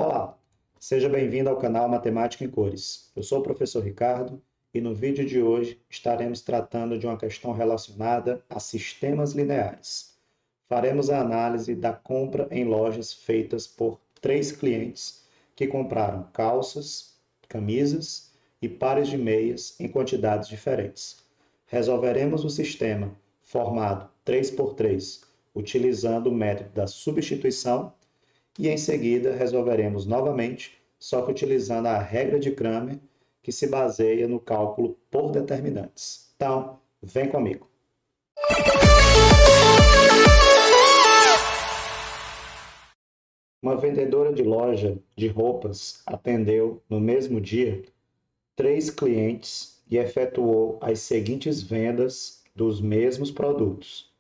Olá, seja bem-vindo ao canal Matemática em Cores. Eu sou o professor Ricardo e no vídeo de hoje estaremos tratando de uma questão relacionada a sistemas lineares. Faremos a análise da compra em lojas feitas por 3 clientes que compraram calças, camisas e pares de meias em quantidades diferentes. Resolveremos o sistema formado 3 por 3 utilizando o método da substituição e em seguida resolveremos novamente, só que utilizando a regra de Cramer, que se baseia no cálculo por determinantes. Então, vem comigo. Uma vendedora de loja de roupas atendeu, no mesmo dia, 3 clientes e efetuou as seguintes vendas dos mesmos produtos.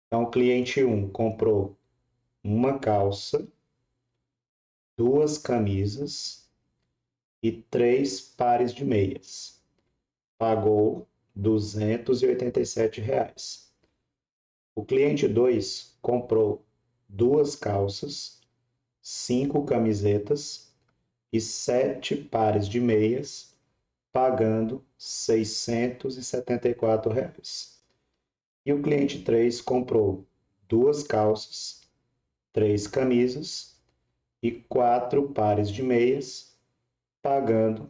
Então, o cliente 1 comprou uma calça, 2 camisas e 3 pares de meias. Pagou R$ 287. O cliente 2 comprou 2 calças, 5 camisetas e 7 pares de meias, pagando R$ 674. E o cliente 3 comprou 2 calças, 3 camisas e 4 pares de meias, pagando R$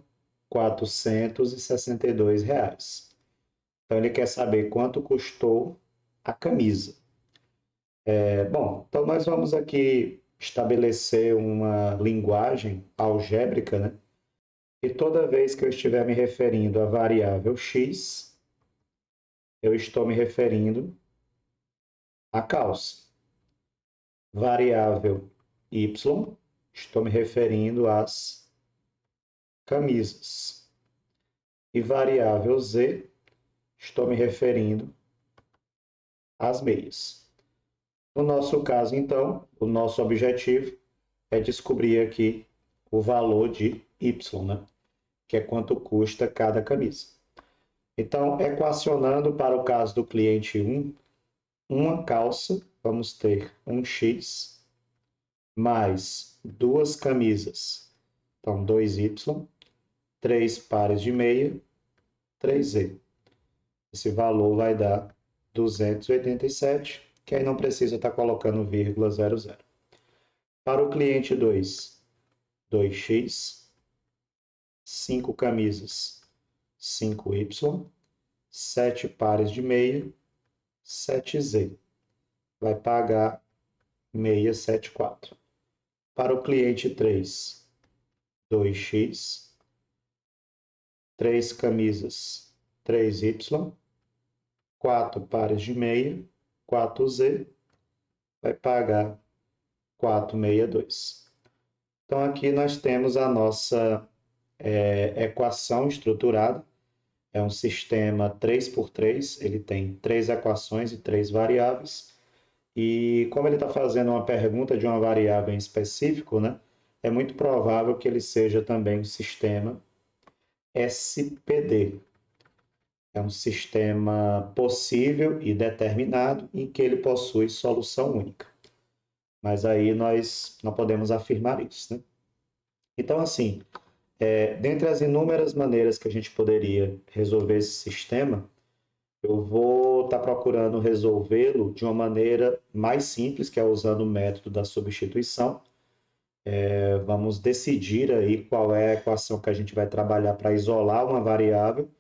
462. Então, ele quer saber quanto custou a camisa. Então nós vamos aqui estabelecer uma linguagem algébrica, né? E toda vez que eu estiver me referindo à variável x, eu estou me referindo à calça. Variável y, estou me referindo às camisas. E variável z, estou me referindo às meias. No nosso caso, então, o nosso objetivo é descobrir aqui o valor de y, né? Que é quanto custa cada camisa. Então, equacionando para o caso do cliente 1, uma calça, vamos ter 1x, mais 2 camisas, então 2y, 3 pares de meia, 3z. Esse valor vai dar 287, que aí não precisa estar colocando vírgula 00. Para o cliente 2, 2x, 5 camisas, 5y, 7 pares de meia, 7z. Vai pagar 674. Para o cliente 3, 2x, 3 camisas, 3y, 4 pares de meia, 4z, vai pagar 462. Então, aqui nós temos a nossa equação estruturada. É um sistema 3 por 3, ele tem 3 equações e 3 variáveis. E como ele está fazendo uma pergunta de uma variável em específico, né, é muito provável que ele seja também um sistema SPD. É um sistema possível e determinado em que ele possui solução única. Mas aí nós não podemos afirmar isso, né? Então, assim, dentre as inúmeras maneiras que a gente poderia resolver esse sistema, eu vou estar procurando resolvê-lo de uma maneira mais simples, que é usando o método da substituição. Vamos decidir aí qual é a equação que a gente vai trabalhar para isolar uma variável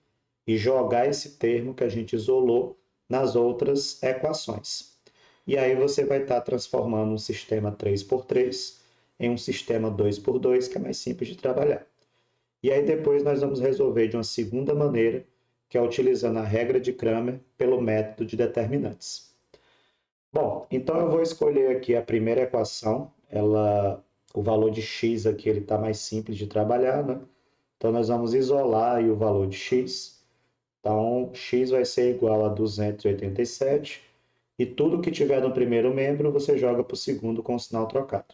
e jogar esse termo que a gente isolou nas outras equações. E aí você vai estar transformando um sistema 3 por 3 em um sistema 2 por 2, que é mais simples de trabalhar. E aí depois nós vamos resolver de uma segunda maneira, que é utilizando a regra de Cramer pelo método de determinantes. Bom, então eu vou escolher aqui a primeira equação. O valor de x aqui está mais simples de trabalhar, né? Então nós vamos isolar aí o valor de x. Então, x vai ser igual a 287, e tudo que tiver no primeiro membro, você joga para o segundo com o sinal trocado.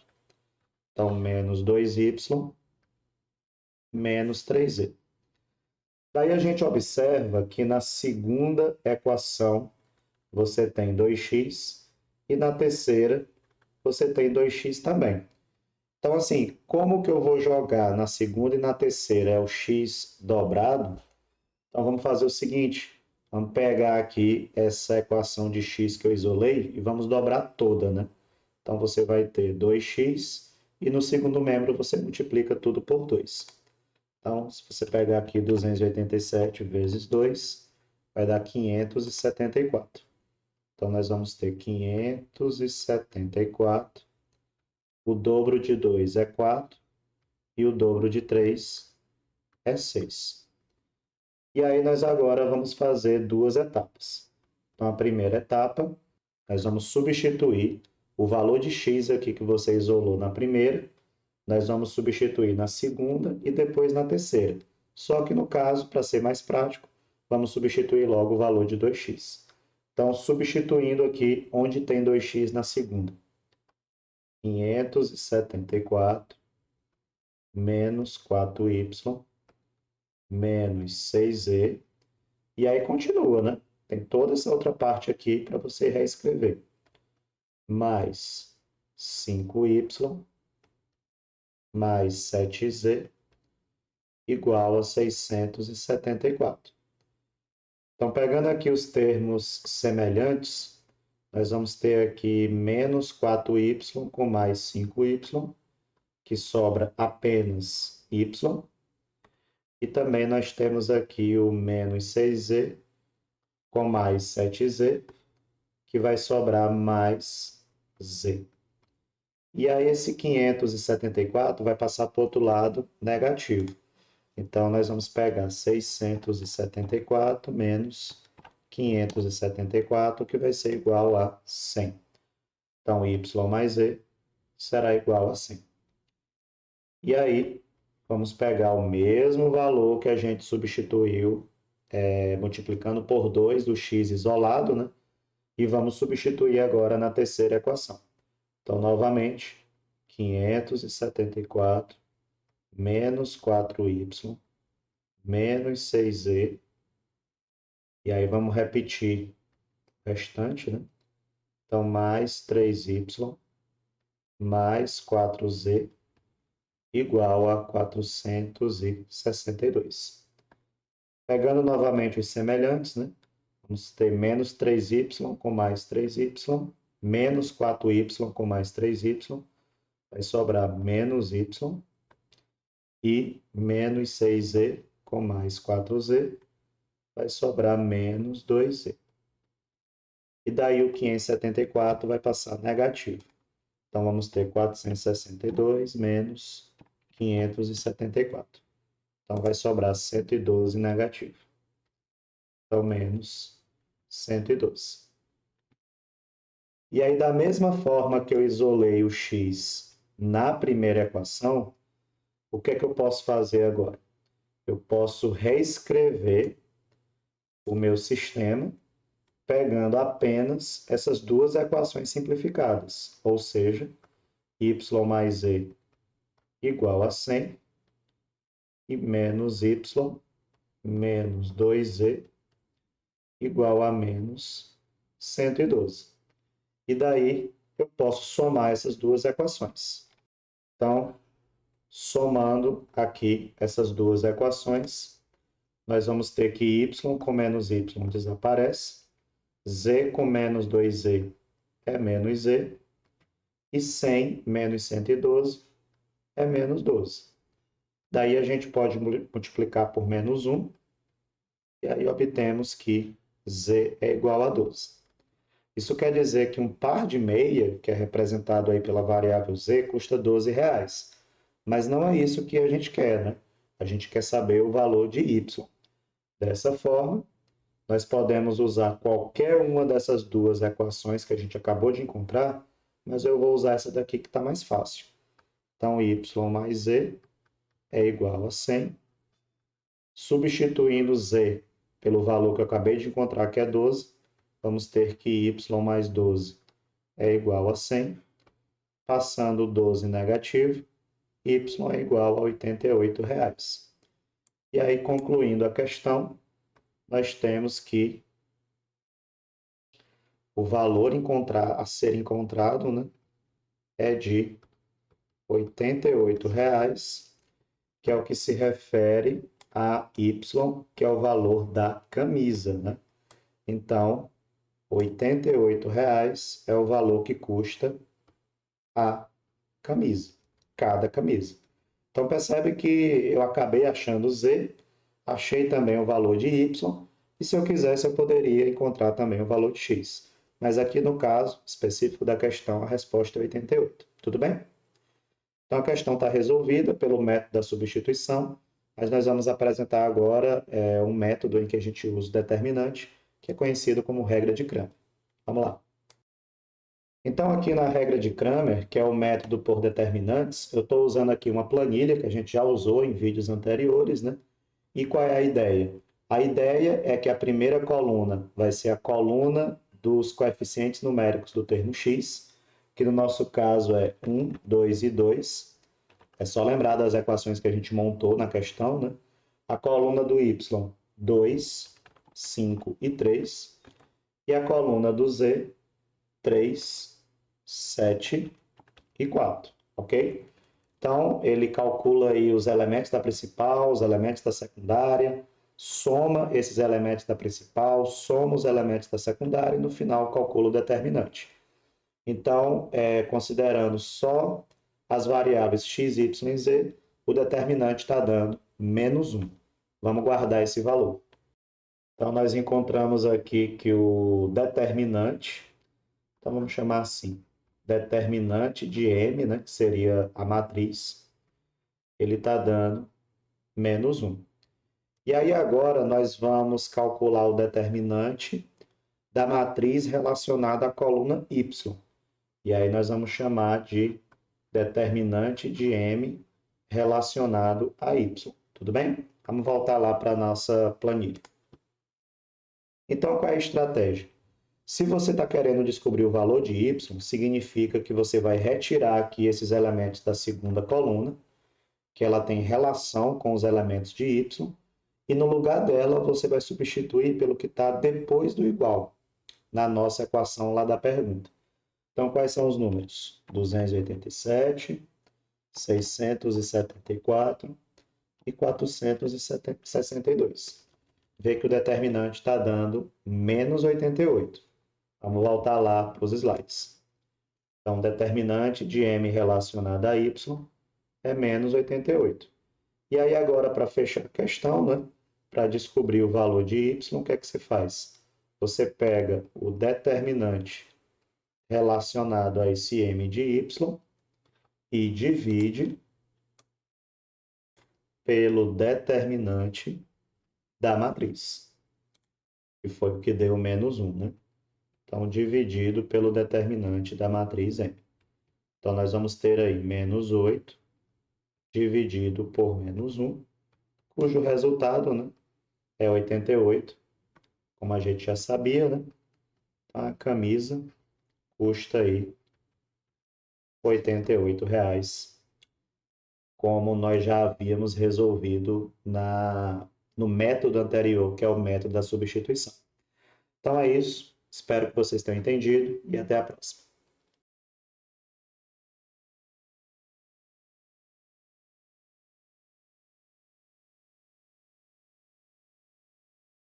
Então, menos 2y, menos 3z. Daí a gente observa que na segunda equação, você tem 2x, e na terceira, você tem 2x também. Então, assim, como que eu vou jogar na segunda e na terceira? É o x dobrado? Então, vamos fazer o seguinte. Vamos pegar aqui essa equação de x que eu isolei e vamos dobrar toda, né? Então, você vai ter 2x e no segundo membro você multiplica tudo por 2. Então, se você pegar aqui 287 vezes 2, vai dar 574. Então, nós vamos ter 574. O dobro de 2 é 4 e o dobro de 3 é 6. E aí, nós agora vamos fazer duas etapas. Então, a primeira etapa, nós vamos substituir o valor de x aqui que você isolou na primeira, nós vamos substituir na segunda e depois na terceira. Só que no caso, para ser mais prático, vamos substituir logo o valor de 2x. Então, substituindo aqui onde tem 2x na segunda. 574 menos 4y menos 6z. E aí continua, né? Tem toda essa outra parte aqui para você reescrever. Mais 5y mais 7z igual a 674. Então, pegando aqui os termos semelhantes, nós vamos ter aqui menos 4y com mais 5y, que sobra apenas y. E também nós temos aqui o menos 6z com mais 7z, que vai sobrar mais z. E aí esse 574 vai passar para o outro lado negativo. Então, nós vamos pegar 674 menos 574, que vai ser igual a 100. Então, y mais z será igual a 100. E aí, vamos pegar o mesmo valor que a gente substituiu, multiplicando por 2 do x isolado, né? E vamos substituir agora na terceira equação. Então, novamente, 574 menos 4y menos 6z. E aí vamos repetir o restante, né? Então, mais 3y mais 4z igual a 462. Pegando novamente os semelhantes, né? Vamos ter menos 3y com mais 3y, menos 4y com mais 3y, vai sobrar menos y, e menos 6z com mais 4z, vai sobrar menos 2z. E daí o 574 vai passar negativo. Então, vamos ter 462 menos 574. Então, vai sobrar 112 negativo. Então, menos 112. E aí, da mesma forma que eu isolei o x na primeira equação, o que é que eu posso fazer agora? Eu posso reescrever o meu sistema pegando apenas essas duas equações simplificadas, ou seja, y mais z igual a 100 e menos y menos 2z igual a menos 112. E daí eu posso somar essas duas equações. Então, somando aqui essas duas equações, nós vamos ter que y com menos y desaparece, z com menos 2z é menos z, e 100 menos 112 é menos 12. Daí a gente pode multiplicar por menos 1, e aí obtemos que z é igual a 12. Isso quer dizer que um par de meia, que é representado aí pela variável z, custa R$12. Mas não é isso que a gente quer, né? A gente quer saber o valor de y. Dessa forma, nós podemos usar qualquer uma dessas duas equações que a gente acabou de encontrar, mas eu vou usar essa daqui que está mais fácil. Então, y mais z é igual a 100. Substituindo z pelo valor que eu acabei de encontrar, que é 12, vamos ter que y mais 12 é igual a 100. Passando o 12 negativo, y é igual a R$88. E aí, concluindo a questão, nós temos que o valor a ser encontrado, né, é de R$ 88,00, que é o que se refere a Y, que é o valor da camisa, né? Então, R$ 88,00 é o valor que custa a camisa, cada camisa. Então, percebe que eu acabei achando Z, achei também o valor de Y, e se eu quisesse, eu poderia encontrar também o valor de X. Mas aqui no caso específico da questão, a resposta é 88. Tudo bem? Então, a questão está resolvida pelo método da substituição, mas nós vamos apresentar agora um método em que a gente usa o determinante, que é conhecido como regra de Cramer. Vamos lá. Então, aqui na regra de Cramer, que é o método por determinantes, eu estou usando aqui uma planilha que a gente já usou em vídeos anteriores, né? E qual é a ideia? A ideia é que a primeira coluna vai ser a coluna dos coeficientes numéricos do termo x, que no nosso caso é 1, 2 e 2. É só lembrar das equações que a gente montou na questão, né? A coluna do y, 2, 5 e 3. E a coluna do z, 3, 7 e 4, ok? Então, ele calcula aí os elementos da principal, os elementos da secundária, soma esses elementos da principal, soma os elementos da secundária e no final calcula o determinante. Então, considerando só as variáveis x, y e z, o determinante está dando -1. Vamos guardar esse valor. Então, nós encontramos aqui que o determinante, então vamos chamar assim, determinante de M, né, que seria a matriz, ele está dando -1. E aí agora nós vamos calcular o determinante da matriz relacionada à coluna Y. E aí nós vamos chamar de determinante de M relacionado a Y. Tudo bem? Vamos voltar lá para a nossa planilha. Então, qual é a estratégia? Se você está querendo descobrir o valor de Y, significa que você vai retirar aqui esses elementos da segunda coluna, que ela tem relação com os elementos de Y, e no lugar dela você vai substituir pelo que está depois do igual, na nossa equação lá da pergunta. Então, quais são os números? 287, 674 e 462. Vê que o determinante está dando -88. Vamos voltar lá para os slides. Então, determinante de M relacionado a Y é -88. E aí agora, para fechar a questão, né, para descobrir o valor de Y, o que é que você faz? Você pega o determinante relacionado a esse M de Y e divide pelo determinante da matriz, que foi o que deu -1, né? Então, dividido pelo determinante da matriz M. Então, nós vamos ter aí -8 dividido por -1, cujo resultado, né, é 88, como a gente já sabia, né? Então, a camisa custa aí R$ 88,00, como nós já havíamos resolvido no método anterior, que é o método da substituição. Então é isso, espero que vocês tenham entendido e até a próxima.